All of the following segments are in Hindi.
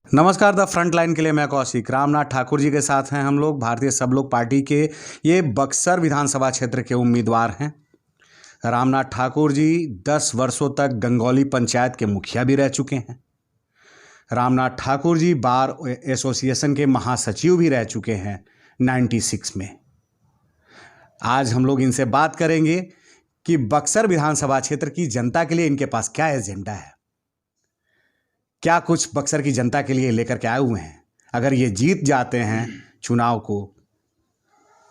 नमस्कार। द फ्रंट लाइन के लिए मैं कौशिक। रामनाथ ठाकुर जी के साथ हैं हम लोग। भारतीय सब लोग पार्टी के ये बक्सर विधानसभा क्षेत्र के उम्मीदवार हैं। रामनाथ ठाकुर जी 10 वर्षों तक गंगौली पंचायत के मुखिया भी रह चुके हैं। रामनाथ ठाकुर जी बार एसोसिएशन के महासचिव भी रह चुके हैं 96 में। आज हम लोग इनसे बात करेंगे कि बक्सर विधानसभा क्षेत्र की जनता के लिए इनके पास क्या एजेंडा है, क्या कुछ बक्सर की जनता के लिए लेकर के आए हुए हैं। अगर ये जीत जाते हैं चुनाव को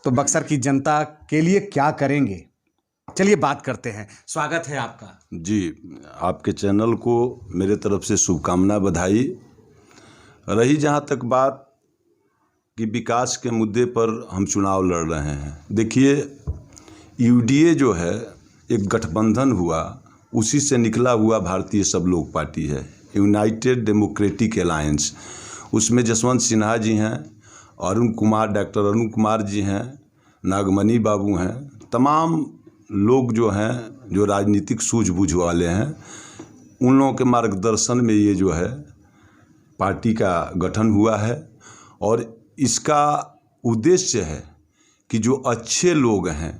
तो बक्सर की जनता के लिए क्या करेंगे, चलिए बात करते हैं। स्वागत है आपका। जी, आपके चैनल को मेरे तरफ से शुभकामना, बधाई। रही जहाँ तक बात कि विकास के मुद्दे पर हम चुनाव लड़ रहे हैं, देखिए यूडीए जो है एक गठबंधन हुआ, उसी से निकला हुआ भारतीय सब लोग पार्टी है, यूनाइटेड डेमोक्रेटिक अलायंस। उसमें जसवंत सिन्हा जी हैं, डॉक्टर अरुण कुमार जी हैं, नागमणि बाबू हैं, तमाम लोग जो हैं जो राजनीतिक सूझबूझ वाले हैं, उन लोगों के मार्गदर्शन में ये जो है पार्टी का गठन हुआ है। और इसका उद्देश्य है कि जो अच्छे लोग हैं,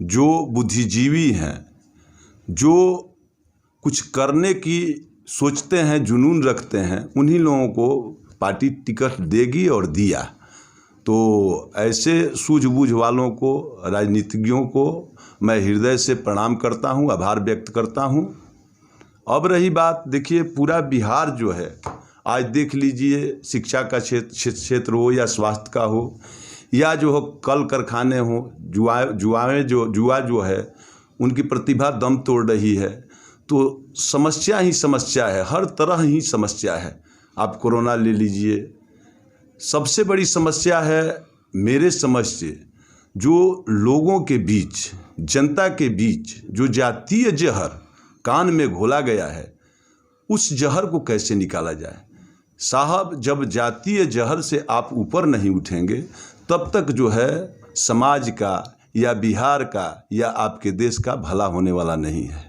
जो बुद्धिजीवी हैं, जो कुछ करने की सोचते हैं, जुनून रखते हैं, उन्हीं लोगों को पार्टी टिकट देगी और दिया। तो ऐसे सूझबूझ वालों को, राजनीतिज्ञों को मैं हृदय से प्रणाम करता हूं, आभार व्यक्त करता हूं। अब रही बात, देखिए पूरा बिहार जो है, आज देख लीजिए, शिक्षा का क्षेत्र हो या स्वास्थ्य का हो या जो हो कल कारखाने हो, जुआ जो है उनकी प्रतिभा दम तोड़ रही है। तो समस्या ही समस्या है, हर तरह ही समस्या है। आप कोरोना ले लीजिए, सबसे बड़ी समस्या है मेरे समझ से जो लोगों के बीच, जनता के बीच जो जातीय जहर कान में घोला गया है, उस जहर को कैसे निकाला जाए। साहब, जब जातीय जहर से आप ऊपर नहीं उठेंगे तब तक जो है समाज का या बिहार का या आपके देश का भला होने वाला नहीं है।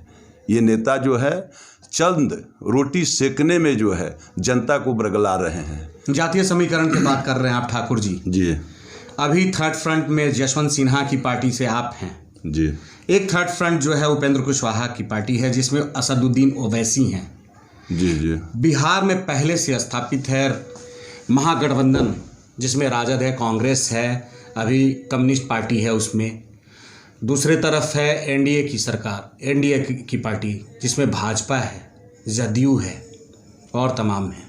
ये नेता जो है चंद रोटी सेकने में जो है जनता को बरगला रहे हैं। जातीय समीकरण की बात कर रहे हैं आप ठाकुर जी। जी, अभी थर्ड फ्रंट में जसवंत सिन्हा की पार्टी से आप हैं जी। एक थर्ड फ्रंट जो है उपेंद्र कुशवाहा की पार्टी है, जिसमें असदुद्दीन ओवैसी हैं। जी जी। बिहार में पहले से स्थापित है महागठबंधन, जिसमें राजद है, कांग्रेस है, अभी कम्युनिस्ट पार्टी है उसमें। दूसरे तरफ है एनडीए की सरकार, एनडीए की पार्टी, जिसमें भाजपा है, जदयू है और तमाम है।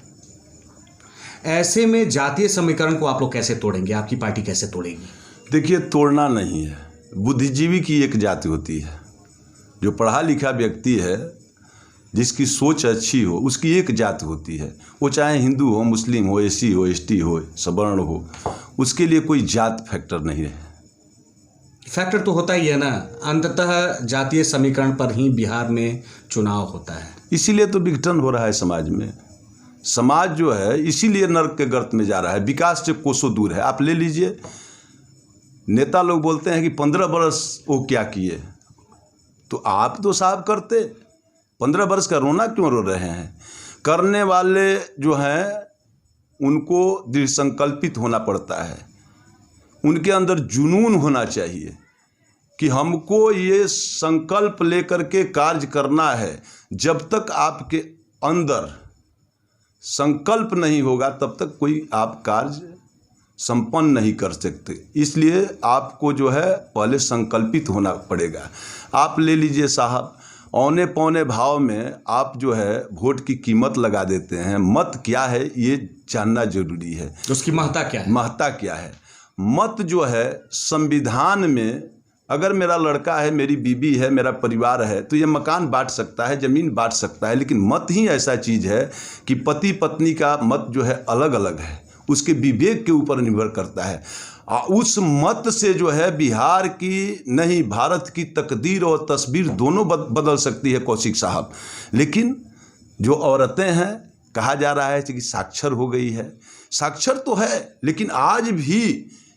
ऐसे में जातीय समीकरण को आप लोग कैसे तोड़ेंगे, आपकी पार्टी कैसे तोड़ेगी? देखिए, तोड़ना नहीं है। बुद्धिजीवी की एक जाति होती है, जो पढ़ा लिखा व्यक्ति है, जिसकी सोच अच्छी हो, उसकी एक जाति होती है। वो चाहे हिंदू हो, मुस्लिम हो, एसी हो, एसटी हो, सवर्ण हो, उसके लिए कोई जात फैक्टर नहीं है। फैक्टर तो होता ही है ना, अंततः जातीय समीकरण पर ही बिहार में चुनाव होता है। इसीलिए तो विघटन हो रहा है समाज में। समाज जो है इसीलिए नर्क के गर्त में जा रहा है, विकास से कोसों दूर है। आप ले लीजिए, नेता लोग बोलते हैं कि 15 वर्ष वो क्या किए, तो आप तो साहब करते। 15 वर्ष का रोना क्यों रो रहे हैं? करने वाले जो हैं उनको दृढ़ संकल्पित होना पड़ता है, उनके अंदर जुनून होना चाहिए कि हमको ये संकल्प लेकर के कार्य करना है। जब तक आपके अंदर संकल्प नहीं होगा तब तक कोई आप कार्य संपन्न नहीं कर सकते। इसलिए आपको जो है पहले संकल्पित होना पड़ेगा। आप ले लीजिए साहब, औने पौने भाव में आप जो है वोट की कीमत लगा देते हैं। मत क्या है ये जानना जरूरी है। उसकी महत्ता क्या है? महत्ता क्या है? मत जो है संविधान में, अगर मेरा लड़का है, मेरी बीबी है, मेरा परिवार है, तो ये मकान बांट सकता है, ज़मीन बांट सकता है। लेकिन मत ही ऐसा चीज़ है कि पति पत्नी का मत जो है अलग अलग है, उसके विवेक के ऊपर निर्भर करता है। उस मत से जो है बिहार की नहीं, भारत की तकदीर और तस्वीर दोनों बदल सकती है कौशिक साहब। लेकिन जो औरतें हैं, कहा जा रहा है कि साक्षर हो गई है। साक्षर तो है, लेकिन आज भी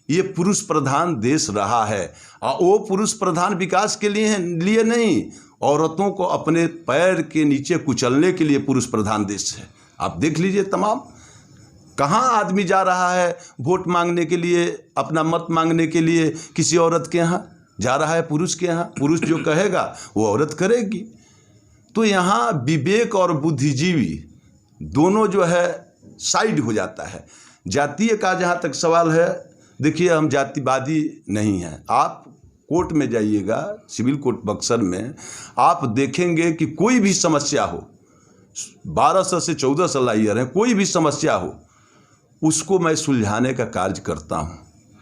ये पुरुष प्रधान देश रहा है। वो पुरुष प्रधान विकास के लिए नहीं, औरतों को अपने पैर के नीचे कुचलने के लिए पुरुष प्रधान देश है। आप देख लीजिए, तमाम कहाँ आदमी जा रहा है वोट मांगने के लिए, अपना मत मांगने के लिए किसी औरत के यहाँ? जा रहा है पुरुष के यहाँ। पुरुष जो कहेगा वो औरत करेगी। तो यहाँ विवेक और बुद्धिजीवी दोनों जो है साइड हो जाता है। जातीय का जहाँ तक सवाल है, देखिए हम जातिवादी नहीं हैं। आप कोर्ट में जाइएगा, सिविल कोर्ट बक्सर में, आप देखेंगे कि कोई भी समस्या हो, 1200 से 1400 लॉयर हैं, कोई भी समस्या हो उसको मैं सुलझाने का कार्य करता हूँ।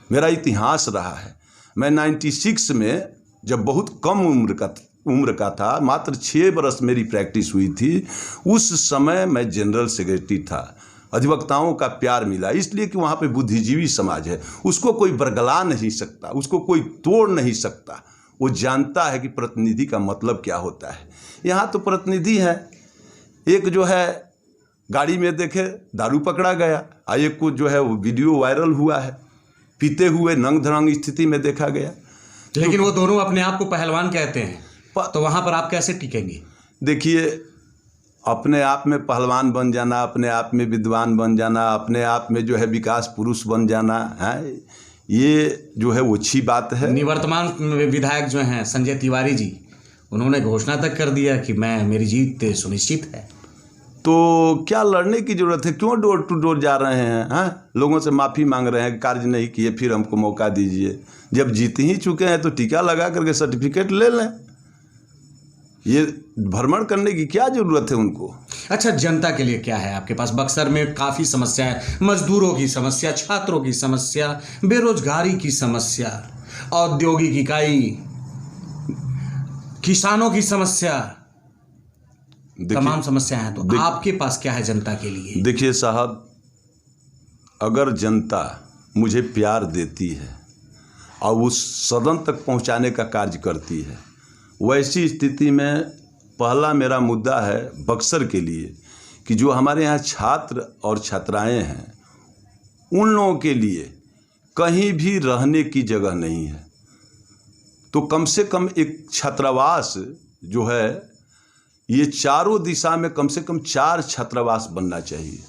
मेरा इतिहास रहा है। मैं 96 में जब बहुत कम उम्र का था, मात्र 6 बरस मेरी प्रैक्टिस हुई थी, उस समय मैं जनरल सेक्रेटरी था। अधिवक्ताओं का प्यार मिला इसलिए कि वहाँ पे बुद्धिजीवी समाज है, उसको कोई बरगला नहीं सकता, उसको कोई तोड़ नहीं सकता। वो जानता है कि प्रतिनिधि का मतलब क्या होता है। यहाँ तो प्रतिनिधि है, एक जो है गाड़ी में देखे दारू पकड़ा गया, एक को जो है वो वीडियो वायरल हुआ है, पीते हुए नंग धड़ंग स्थिति में देखा गया। लेकिन वो दोनों अपने आप को पहलवान कहते हैं, तो वहाँ पर आप कैसे टिकेंगे? देखिए, अपने आप में पहलवान बन जाना, अपने आप में विद्वान बन जाना, अपने आप में जो है विकास पुरुष बन जाना है, ये जो है वो अच्छी बात है। निवर्तमान विधायक जो हैं संजय तिवारी जी, उन्होंने घोषणा तक कर दिया कि मेरी जीत सुनिश्चित है। तो क्या लड़ने की ज़रूरत है? क्यों डोर टू डोर जा रहे हैं? हाँ, लोगों से माफ़ी मांग रहे हैं, कार्य नहीं किए, फिर हमको मौका दीजिए। जब जीत ही चुके हैं तो टीका लगा करके सर्टिफिकेट ले लें। ये भ्रमण करने की क्या ज़रूरत है उनको? अच्छा, जनता के लिए क्या है आपके पास? बक्सर में काफ़ी समस्या है, मजदूरों की समस्या, छात्रों की समस्या, बेरोजगारी की समस्या, औद्योगिक इकाई, किसानों की समस्या, तमाम समस्याएं हैं। तो आपके पास क्या है जनता के लिए? देखिए साहब, अगर जनता मुझे प्यार देती है और उस सदन तक पहुंचाने का कार्य करती है, वैसी स्थिति में पहला मेरा मुद्दा है बक्सर के लिए कि जो हमारे यहाँ छात्र और छात्राएं हैं, उन लोगों के लिए कहीं भी रहने की जगह नहीं है। तो कम से कम एक छात्रावास जो है, ये चारों दिशा में कम से कम 4 छात्रावास बनना चाहिए।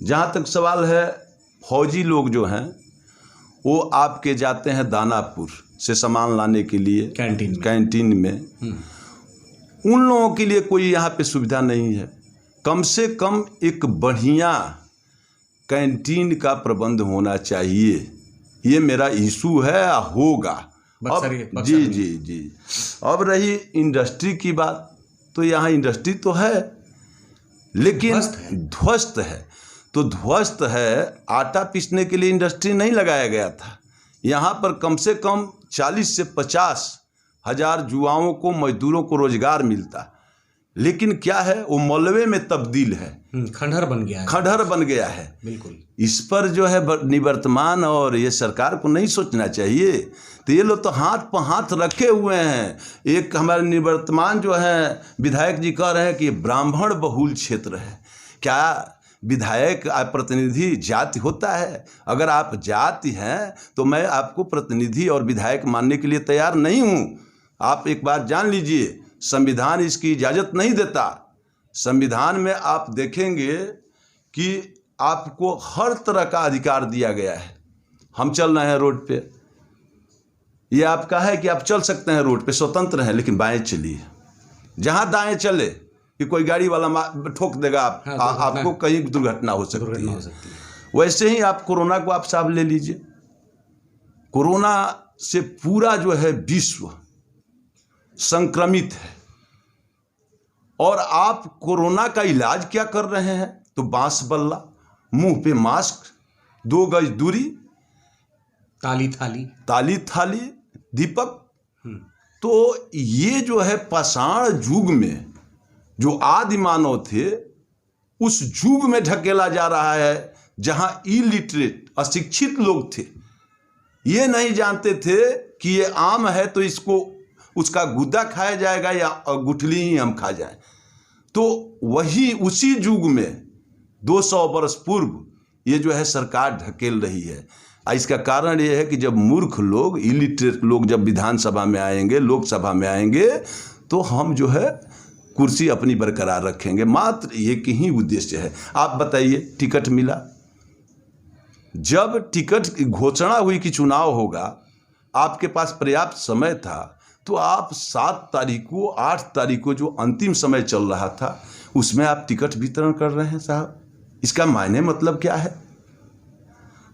जहाँ तक सवाल है, फौजी लोग जो हैं वो आपके जाते हैं दानापुर से सामान लाने के लिए कैंटीन में। उन लोगों के लिए कोई यहाँ पे सुविधा नहीं है। कम से कम एक बढ़िया कैंटीन का प्रबंध होना चाहिए। ये मेरा इशू है, होगा। अब जी। अब रही इंडस्ट्री की बात, तो यहाँ इंडस्ट्री तो है लेकिन ध्वस्त है। तो ध्वस्त है, आटा पीसने के लिए इंडस्ट्री नहीं लगाया गया था। यहाँ पर कम से कम 40 से 50 हज़ार युवाओं को, मजदूरों को रोजगार मिलता, लेकिन क्या है, वो मलबे में तब्दील है, खंडहर बन गया है। खंडहर बन गया है। बिल्कुल। इस पर जो है निवर्तमान और ये सरकार को नहीं सोचना चाहिए। तो ये लोग तो हाथ पर हाथ रखे हुए हैं। एक हमारे निवर्तमान जो है विधायक जी कह रहे हैं कि ब्राह्मण बहुल क्षेत्र है। क्या विधायक प्रतिनिधि जाति होता है? अगर आप जाति हैं तो मैं आपको प्रतिनिधि और विधायक मानने के लिए तैयार नहीं हूँ। आप एक बार जान लीजिए, संविधान इसकी इजाज़त नहीं देता। संविधान में आप देखेंगे कि आपको हर तरह का अधिकार दिया गया है। हम चल रहे हैं रोड पे, ये आपका है कि आप चल सकते हैं रोड पे, स्वतंत्र हैं, लेकिन बाएं चलिए। जहां दाएं चले कि कोई गाड़ी वाला ठोक देगा, आपको कहीं दुर्घटना हो सकती है। वैसे ही आप कोरोना को आप साहब ले लीजिए। कोरोना से पूरा जो है विश्व संक्रमित है, और आप कोरोना का इलाज क्या कर रहे हैं? तो बांस बल्ला, मुंह पे मास्क, 2 गज दूरी, ताली थाली, दीपक। तो ये जो है पाषाण युग में जो आदि मानव थे, उस युग में ढकेला जा रहा है जहां इलिटरेट, अशिक्षित लोग थे। ये नहीं जानते थे कि ये आम है तो इसको, उसका गुद्दा खाया जाएगा या गुठली ही हम खा जाएं। तो वही उसी युग में 200 वर्ष पूर्व ये जो है सरकार ढकेल रही है। इसका कारण ये है कि जब मूर्ख लोग, इलिटरेट लोग जब विधानसभा में आएंगे, लोकसभा में आएंगे, तो हम जो है कुर्सी अपनी बरकरार रखेंगे। मात्र एक ही उद्देश्य है। आप बताइए, टिकट मिला, जब टिकट की घोषणा हुई कि चुनाव होगा, आपके पास पर्याप्त समय था, तो आप 7 तारीख को 8 तारीख को जो अंतिम समय चल रहा था उसमें आप टिकट वितरण कर रहे हैं साहब। इसका मायने मतलब क्या है?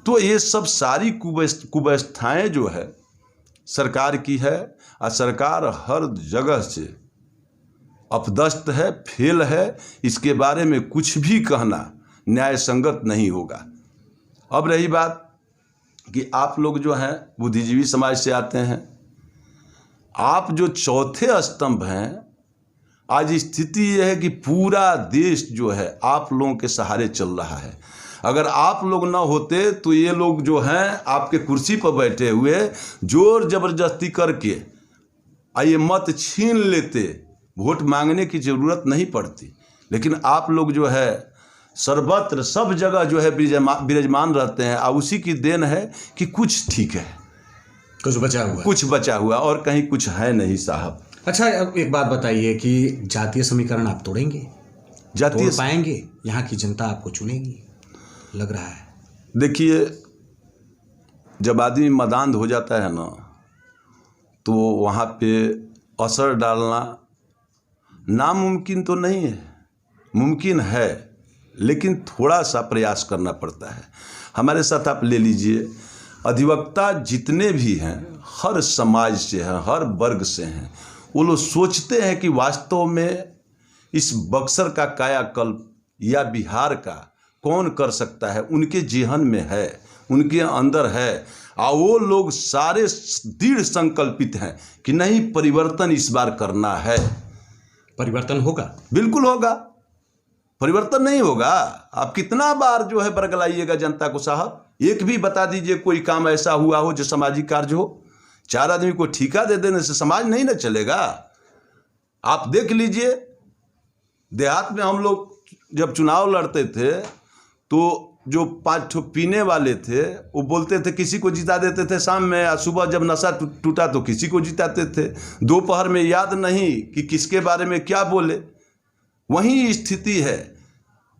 तो ये सब सारी कुव्यवस्थाएं जो है सरकार की है, और सरकार हर जगह से अपदस्थ है, फेल है। इसके बारे में कुछ भी कहना न्याय संगत नहीं होगा। अब रही बात कि आप लोग जो हैं बुद्धिजीवी समाज से आते हैं, आप जो चौथे स्तंभ हैं, आज स्थिति यह है कि पूरा देश जो है आप लोगों के सहारे चल रहा है। अगर आप लोग ना होते तो ये लोग जो हैं आपके कुर्सी पर बैठे हुए जोर जबरदस्ती करके ये मत छीन लेते, वोट मांगने की ज़रूरत नहीं पड़ती। लेकिन आप लोग जो है सर्वत्र सब जगह जो है विराजमान रहते हैं, और उसी की देन है कि कुछ ठीक है, कुछ बचा हुआ और कहीं कुछ है नहीं साहब। अच्छा, अब एक बात बताइए कि जातीय समीकरण आप तोड़ेंगे, तोड़ पाएंगे? यहाँ की जनता आपको चुनेगी लग रहा है? देखिए, जब आदमी मदांध हो जाता है ना, तो वहाँ पे असर डालना नामुमकिन तो नहीं है, मुमकिन है, लेकिन थोड़ा सा प्रयास करना पड़ता है। हमारे साथ आप ले लीजिए, अधिवक्ता जितने भी हैं हर समाज से हैं, हर वर्ग से हैं। वो लोग सोचते हैं कि वास्तव में इस बक्सर का कायाकल्प या बिहार का कौन कर सकता है। उनके जेहन में है, उनके अंदर है, और वो लोग सारे दृढ़ संकल्पित हैं कि नहीं, परिवर्तन इस बार करना है। परिवर्तन होगा, बिल्कुल होगा। परिवर्तन नहीं होगा? आप कितना बार जो है बरगलाइएगा जनता को साहब? एक भी बता दीजिए कोई काम ऐसा हुआ हो जो सामाजिक कार्य हो। 4 आदमी को ठेका दे देने से समाज नहीं ना चलेगा। आप देख लीजिए, देहात में हम लोग जब चुनाव लड़ते थे तो जो 5 पीने वाले थे वो बोलते थे किसी को जिता देते थे शाम में, या सुबह जब नशा टूटा तो किसी को जिताते थे। दोपहर में याद नहीं कि किसके बारे में क्या बोले। वही स्थिति है।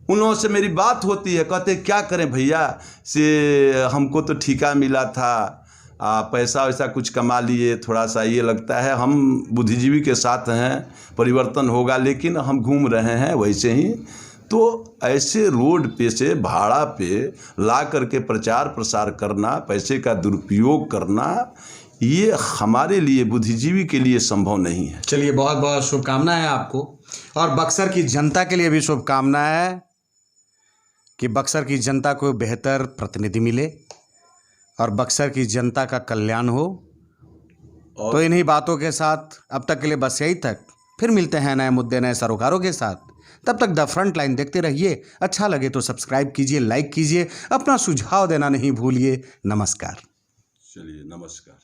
उन लोगों से मेरी बात होती है, कहते क्या करें भैया, से हमको तो ठेका मिला था, पैसा वैसा कुछ कमा लिए, थोड़ा सा ये लगता है हम बुद्धिजीवी के साथ हैं, परिवर्तन होगा, लेकिन हम घूम रहे हैं वैसे ही। तो ऐसे रोड पे से भाड़ा पे ला करके प्रचार प्रसार करना, पैसे का दुरुपयोग करना, ये हमारे लिए, बुद्धिजीवी के लिए संभव नहीं है। चलिए, बहुत बहुत शुभकामनाएं आपको, और बक्सर की जनता के लिए भी शुभकामनाएं कि बक्सर की जनता को बेहतर प्रतिनिधि मिले और बक्सर की जनता का कल्याण हो। तो इन्हीं बातों के साथ अब तक के लिए बस यही तक। फिर मिलते हैं नए मुद्दे, नए सरोकारों के साथ। तब तक द फ्रंट लाइन देखते रहिए। अच्छा लगे तो सब्सक्राइब कीजिए, लाइक कीजिए, अपना सुझाव देना नहीं भूलिए। नमस्कार। चलिए, नमस्कार।